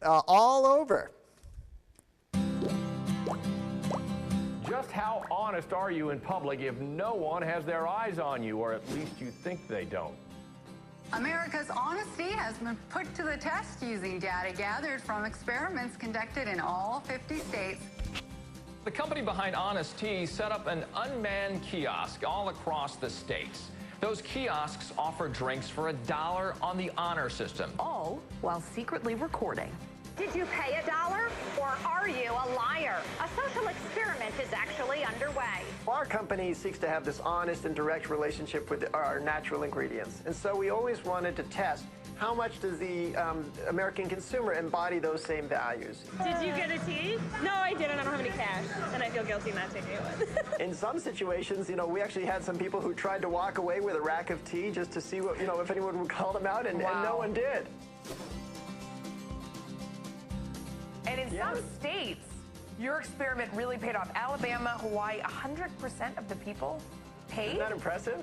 all over. Just how honest are you in public if no one has their eyes on you, or at least you think they don't? America's honesty has been put to the test using data gathered from experiments conducted in all 50 states. The company behind Honest Tea set up an unmanned kiosk all across the states. Those kiosks offer drinks for $1 on the honor system. All while secretly recording. Did you pay $1 or are you a liar? A social experiment is actually underway. Our company seeks to have this honest and direct relationship with our natural ingredients. And so we always wanted to test how much does the American consumer embody those same values. Did you get a tea? No, I didn't. I don't have any cash, and I feel guilty not taking it. In some situations, we actually had some people who tried to walk away with a rack of tea just to see what, if anyone would call them out, and no one did. And in some states, your experiment really paid off. Alabama, Hawaii, 100% of the people paid. Isn't that impressive?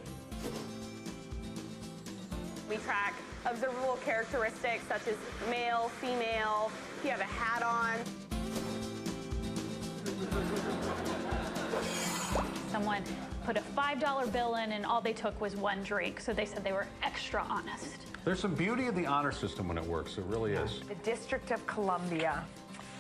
We track observable characteristics such as male, female, if you have a hat on. Someone put a $5 bill in and all they took was one drink, so they said they were extra honest. There's some beauty of the honor system when it works, it really is. The District of Columbia,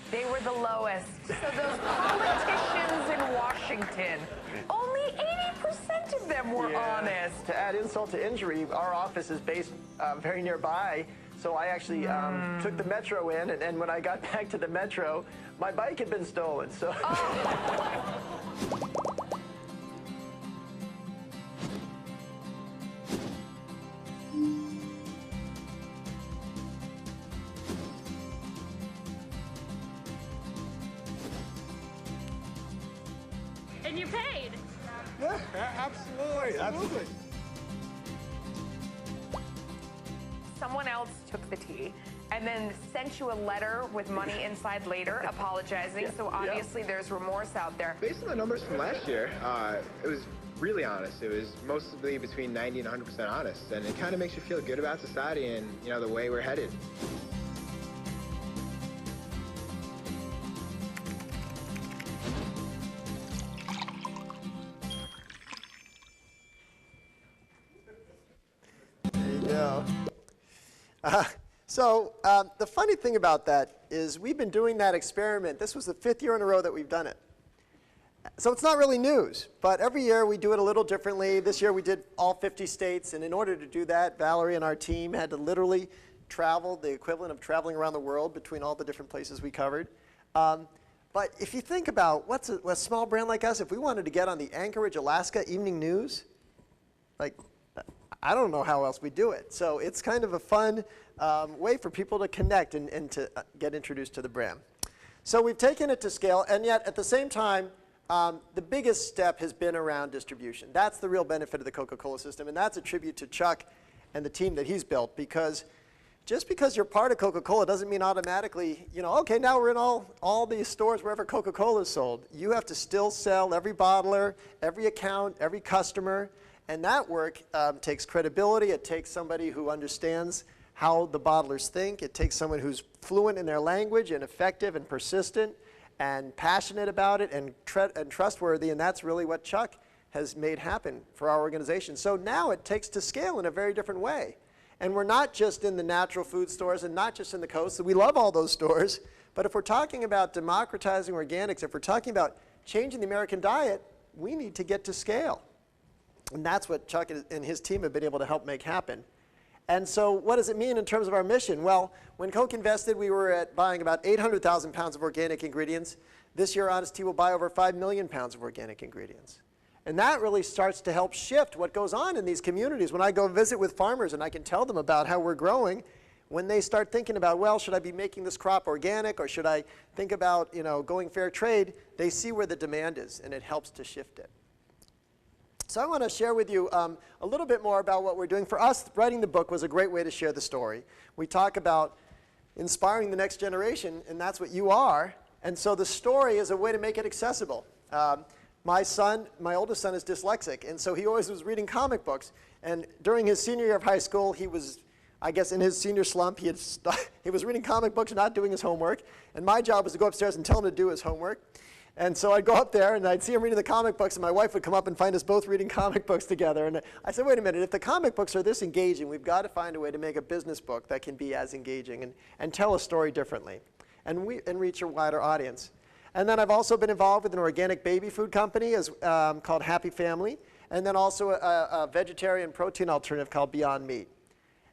they were the lowest. So those politicians in Washington, only 80% of them were honest. To add insult to injury, our office is based very nearby, so I actually took the metro in, and when I got back to the metro, my bike had been stolen. So. And you paid. Yeah, absolutely. Someone else took the tea and then sent you a letter with money inside later apologizing. So obviously there's remorse out there. Based on the numbers from last year, it was really honest. It was mostly between 90 and 100% honest. And it kind of makes you feel good about society and, the way we're headed. The funny thing about that is we've been doing that experiment. This was the 5th year in a row that we've done it. So it's not really news, but every year we do it a little differently. This year we did all 50 states, and in order to do that, Valerie and our team had to literally travel the equivalent of traveling around the world between all the different places we covered. But if you think about what's a small brand like us, if we wanted to get on the Anchorage, Alaska Evening News, I don't know how else we do it. So it's kind of a fun way for people to connect and to get introduced to the brand. So we've taken it to scale, and yet at the same time, the biggest step has been around distribution. That's the real benefit of the Coca-Cola system, and that's a tribute to Chuck and the team that he's built, because just because you're part of Coca-Cola doesn't mean automatically, okay, now we're in all these stores wherever Coca-Cola is sold. You have to still sell every bottler, every account, every customer. And that work takes credibility. It takes somebody who understands how the bottlers think. It takes someone who's fluent in their language and effective and persistent and passionate about it and trustworthy. And that's really what Chuck has made happen for our organization. So now it takes to scale in a very different way. And we're not just in the natural food stores and not just in the coast. We love all those stores. But if we're talking about democratizing organics, if we're talking about changing the American diet, we need to get to scale. And that's what Chuck and his team have been able to help make happen. And so what does it mean in terms of our mission? Well, when Coke invested, we were at buying about 800,000 pounds of organic ingredients. This year, Honest Tea will buy over 5 million pounds of organic ingredients. And that really starts to help shift what goes on in these communities. When I go visit with farmers and I can tell them about how we're growing, when they start thinking about, well, should I be making this crop organic or should I think about going fair trade, they see where the demand is, and it helps to shift it. So I want to share with you a little bit more about what we're doing. For us, writing the book was a great way to share the story. We talk about inspiring the next generation, and that's what you are. And so the story is a way to make it accessible. My oldest son is dyslexic, and so he always was reading comic books. And during his senior year of high school, he was I guess in his senior slump, he was reading comic books and not doing his homework. And my job was to go upstairs and tell him to do his homework. And so I'd go up there and I'd see him reading the comic books, and my wife would come up and find us both reading comic books together. And I said, wait a minute, if the comic books are this engaging, we've got to find a way to make a business book that can be as engaging and tell a story differently and reach a wider audience. And then I've also been involved with an organic baby food company called Happy Family, and then also a vegetarian protein alternative called Beyond Meat.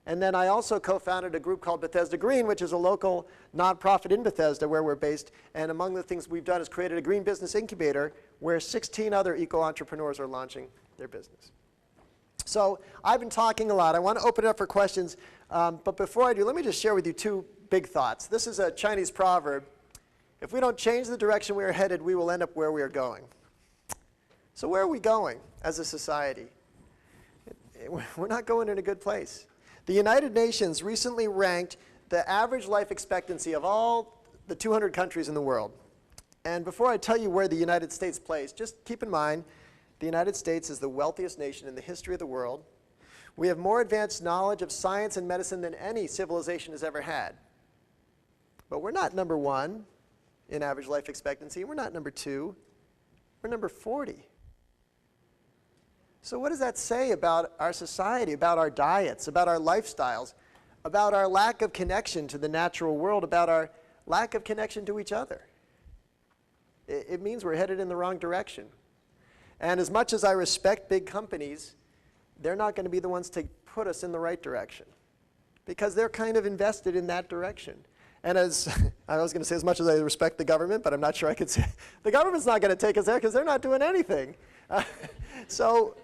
And then I also co-founded a group called Bethesda Green, which is a local nonprofit in Bethesda where we're based. And among the things we've done is created a green business incubator where 16 other eco-entrepreneurs are launching their business. So I've been talking a lot. I want to open it up for questions. But before I do, let me just share with you two big thoughts. This is a Chinese proverb. If we don't change the direction we are headed, we will end up where we are going. So where are we going as a society? We're not going in a good place. The United Nations recently ranked the average life expectancy of all the 200 countries in the world. And before I tell you where the United States plays, just keep in mind the United States is the wealthiest nation in the history of the world. We have more advanced knowledge of science and medicine than any civilization has ever had. But we're not number 1 in average life expectancy. We're not number 2. We're number 40. So what does that say about our society, about our diets, about our lifestyles, about our lack of connection to the natural world, about our lack of connection to each other? It means we're headed in the wrong direction. And as much as I respect big companies, they're not going to be the ones to put us in the right direction because they're kind of invested in that direction. And as I was going to say, as much as I respect the government, but I'm not sure I could say, the government's not going to take us there because they're not doing anything. So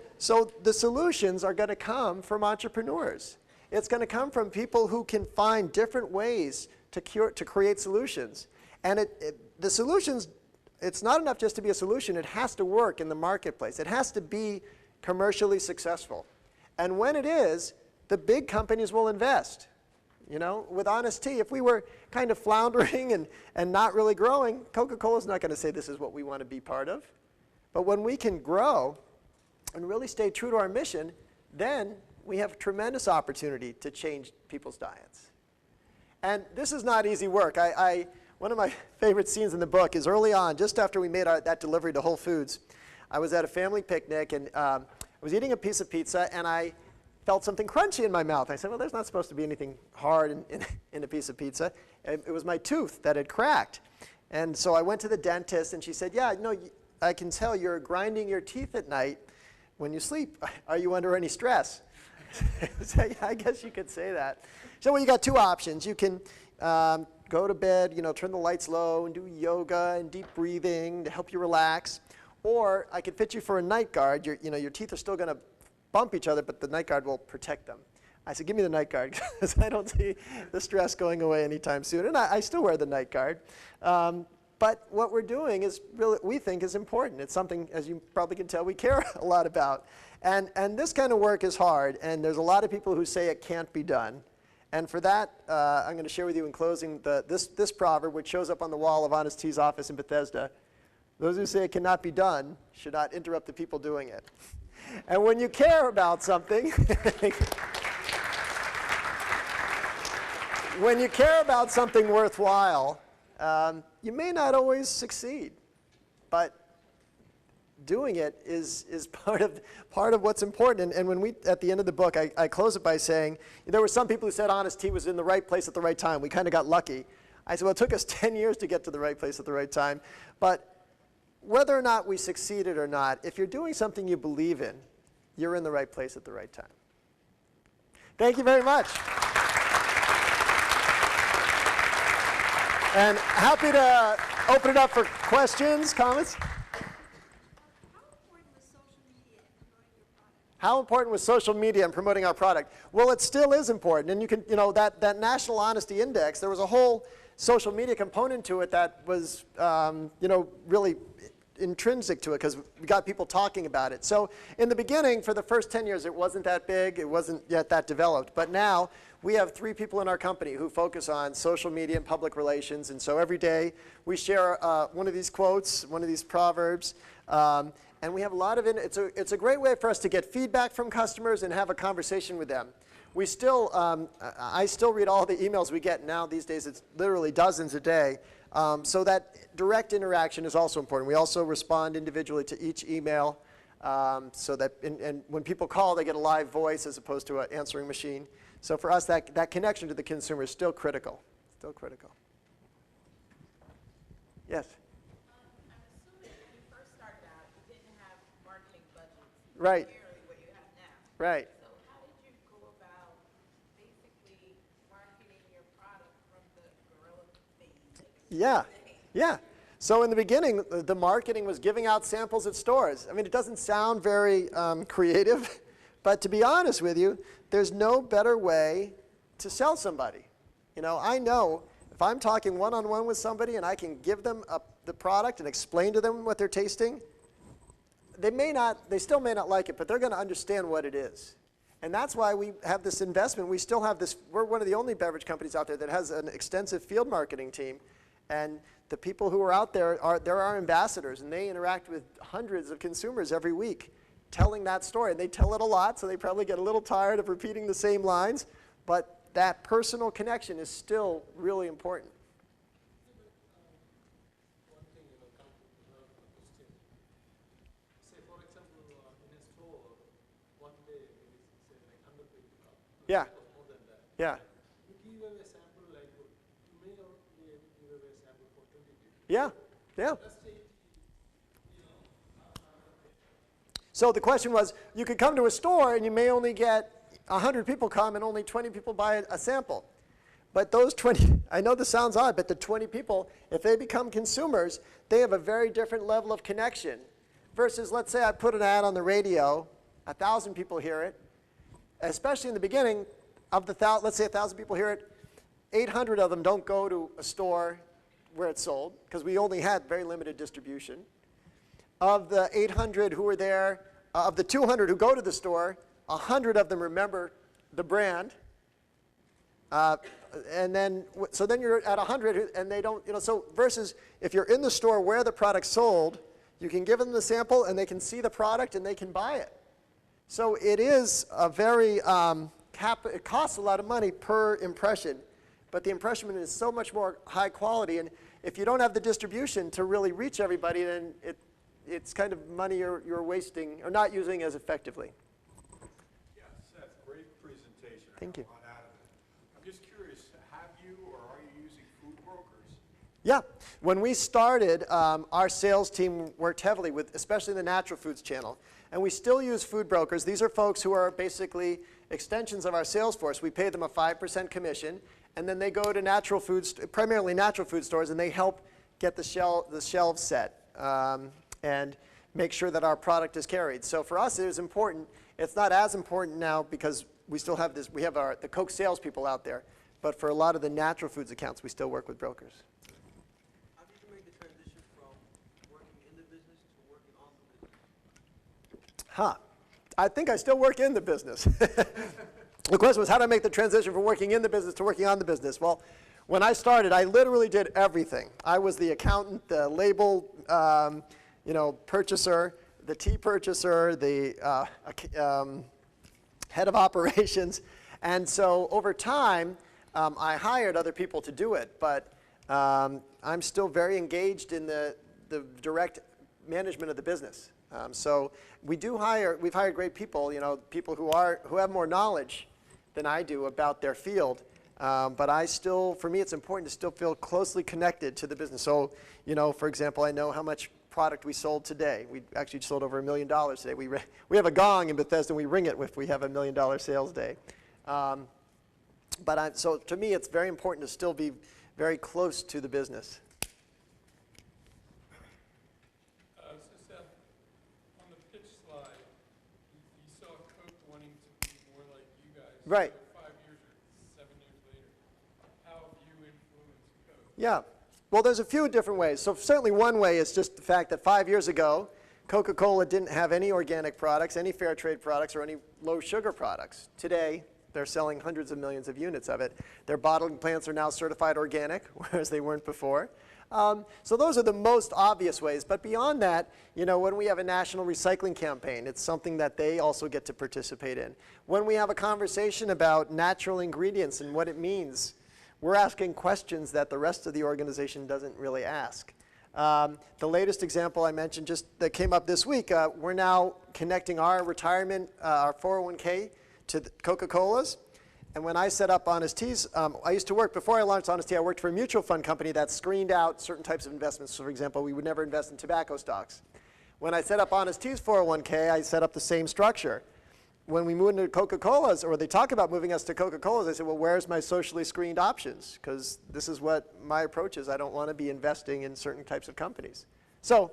the solutions are going to come from entrepreneurs. It's going to come from people who can find different ways to create solutions. And the solutions, it's not enough just to be a solution. It has to work in the marketplace. It has to be commercially successful. And when it is, the big companies will invest. You know, with Honest Tea, if we were kind of floundering and not really growing, Coca-Cola's not going to say this is what we want to be part of. But when we can grow and really stay true to our mission, then we have tremendous opportunity to change people's diets. And this is not easy work. One of my favorite scenes in the book is early on, just after we made that delivery to Whole Foods. I was at a family picnic, and I was eating a piece of pizza, and I felt something crunchy in my mouth. I said, well, there's not supposed to be anything hard in a piece of pizza. It was my tooth that had cracked. And so I went to the dentist, and she said, yeah, no, I can tell you're grinding your teeth at night when you sleep. Are you under any stress? So, yeah, I guess you could say that. So well, you got two options. You can go to bed, turn the lights low and do yoga and deep breathing to help you relax. Or I could fit you for a night guard. Your teeth are still going to bump each other, but the night guard will protect them. I said, give me the night guard because I don't see the stress going away anytime soon. And I still wear the night guard. But what we're doing is really, we think, is important. It's something, as you probably can tell, we care a lot about. And this kind of work is hard, and there's a lot of people who say it can't be done. And for that, I'm going to share with you in closing this proverb, which shows up on the wall of Honest Tea's office in Bethesda. Those who say it cannot be done should not interrupt the people doing it. And when you care about something, when you care about something worthwhile, you may not always succeed, but doing it is part of what's important. And when we, at the end of the book, I close it by saying, there were some people who said Honest Tea was in the right place at the right time. We kind of got lucky. I said, well, it took us 10 years to get to the right place at the right time. But whether or not we succeeded or not, if you're doing something you believe in, you're in the right place at the right time. Thank you very much. And happy to open it up for questions, comments. How important was social media in promoting our product? Well, it still is important. And you can, that National Honesty Index, there was a whole social media component to it that was, really intrinsic to it because we got people talking about it. So in the beginning, for the first 10 years, it wasn't that big. It wasn't yet that developed. But now we have 3 people in our company who focus on social media and public relations. And so every day we share one of these quotes, one of these proverbs. And we have a lot of it. It's a great way for us to get feedback from customers and have a conversation with them. we still, I still read all the emails we get now. These days it's literally dozens a day. So that direct interaction is also important. We also respond individually to each email so that, and when people call, they get a live voice as opposed to an answering machine. So for us, that connection to the consumer is still critical. Still critical. Yes? I'm assuming when you first started out, you didn't have marketing budgets. Right. Nearly what you have now. Right. So how did you go about basically marketing your product from the guerrilla phase? Yeah. Yeah. So in the beginning, the marketing was giving out samples at stores. I mean, it doesn't sound very creative, but to be honest with you, there's no better way to sell somebody. You know, I know if I'm talking one-on-one with somebody and I can give them the product and explain to them what they're tasting, they still may not like it, but they're going to understand what it is. And that's why we have this investment. We still have this, we're one of the only beverage companies out there that has an extensive field marketing team. And the people who are out there, they're our ambassadors, and they interact with hundreds of consumers every week telling that story. And they tell it a lot, so they probably get a little tired of repeating the same lines. But that personal connection is still really important. One thing, say for example, in a store, one day maybe say like 100 people come. Yeah. More than that. Yeah. You give away a sample like you may not be able to give away a sample for 20 people. Yeah. Yeah. Let's say, so the question was, you could come to a store and you may only get 100 people come and only 20 people buy a sample. But those 20, I know this sounds odd, but the 20 people, if they become consumers, they have a very different level of connection. Versus, let's say I put an ad on the radio, 1,000 people hear it, especially in the beginning, of the let's say 1,000 people hear it, 800 of them don't go to a store where it's sold, because we only had very limited distribution. Of the 800 who were there, of the 200 who go to the store, 100 of them remember the brand, and then, so then you're at 100 and they don't, you know, so versus if you're in the store where the product's sold, you can give them the sample and they can see the product and they can buy it. So it is a very, it costs a lot of money per impression, but the impression is so much more high quality, and if you don't have the distribution to really reach everybody, then it's kind of money you're wasting or not using as effectively. Seth, great presentation. Thank you. I'm just curious, have you or are you using food brokers? Yeah. When we started, our sales team worked heavily with, especially the natural foods channel. And we still use food brokers. These are folks who are basically extensions of our sales force. We pay them a 5% commission, and then they go to natural foods, primarily natural food stores, and they help get the shelves set and make sure that our product is carried. So for us, it is important. It's not as important now because we still have this, we have the Coke salespeople out there, but for a lot of the natural foods accounts, we still work with brokers. How did you make the transition from working in the business to working on the business? I think I still work in the business. The question was, how do I make the transition from working in the business to working on the business? Well, when I started, I literally did everything. I was the accountant, the label purchaser, the tea purchaser, the head of operations. And so over time, I hired other people to do it. But I'm still very engaged in the direct management of the business. So we've hired great people, people who have more knowledge than I do about their field. But for me, it's important to still feel closely connected to the business. So, for example, I know how much product we sold today. We actually sold over $1 million today. We have a gong in Bethesda, and we ring it if we have a $1 million sales day. So to me, it's very important to still be very close to the business. So Seth, on the pitch slide, you saw Coke wanting to be more like you guys. Right. 5 years or 7 years later, how have you influenced Coke? Yeah. Well, there's a few different ways. So certainly one way is just the fact that 5 years ago, Coca-Cola didn't have any organic products, any fair trade products, or any low sugar products. Today, they're selling hundreds of millions of units of it. Their bottling plants are now certified organic, whereas they weren't before. So those are the most obvious ways. But beyond that, you know, when we have a national recycling campaign, it's something that they also get to participate in. When we have a conversation about natural ingredients and what it means, we're asking questions that the rest of the organization doesn't really ask. The latest example I mentioned just that came up this week, we're now connecting our retirement, our 401k to Coca-Cola's. And when I set up Honest Tea's, I used to work, before I launched Honest Tea, I worked for a mutual fund company that screened out certain types of investments. So for example, we would never invest in tobacco stocks. When I set up Honest Tea's 401k, I set up the same structure. When we moved into Coca-Cola's, or they talk about moving us to Coca-Cola's, I said, well, where's my socially screened options? Because this is what my approach is. I don't want to be investing in certain types of companies. So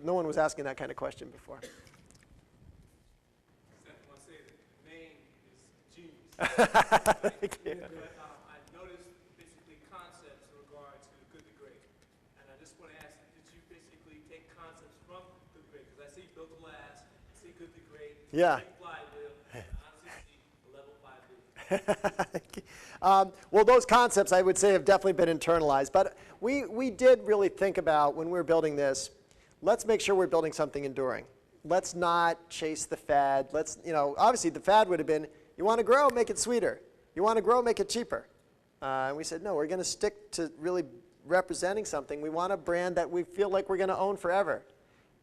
no one was asking that kind of question before. Thank you. I noticed basically concepts in regard to Good to Great. And I just want to ask, did you basically take concepts from Good to Great? Because I see Built to Last, I see Good to Great, yeah. I see Flywheel, and I honestly see Level 5 business. Well, those concepts, I would say, have definitely been internalized. But we did really think about, when we were building this, let's make sure we're building something enduring. Let's not chase the fad. Let's, you know, obviously the fad would have been, you want to grow, make it sweeter. You want to grow, make it cheaper. And we said, no, we're going to stick to really representing something. We want a brand that we feel like we're going to own forever,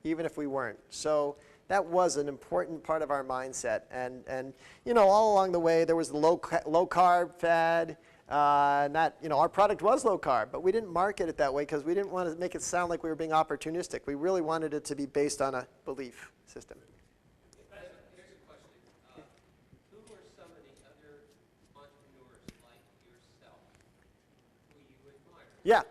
even if we weren't. So that was an important part of our mindset. And you know, all along the way, there was the low carb fad. And that, you know, our product was low carb, but we didn't market it that way because we didn't want to make it sound like we were being opportunistic. We really wanted it to be based on a belief system. Yeah.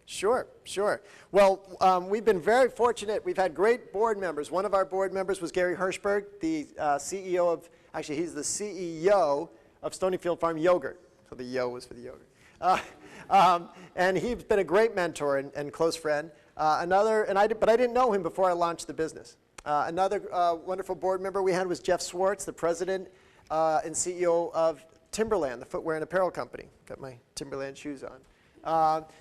Sure, sure. Well, we've been very fortunate. We've had great board members. One of our board members was Gary Hirschberg, the CEO of, actually he's the CEO of Stonyfield Farm Yogurt. So the yo was for the yogurt. And he's been a great mentor and close friend. But I didn't know him before I launched the business. Another wonderful board member we had was Jeff Swartz, the president and CEO of Timberland, the footwear and apparel company. Got my Timberland shoes on.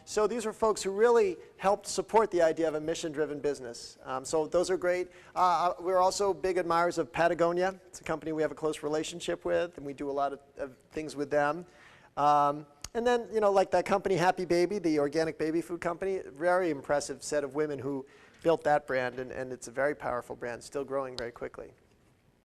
So these are folks who really helped support the idea of a mission-driven business. So those are great. We're also big admirers of Patagonia. It's a company we have a close relationship with, and we do a lot of things with them. And then, you know, like that company, Happy Baby, the organic baby food company, very impressive set of women who built that brand, and it's a very powerful brand, still growing very quickly.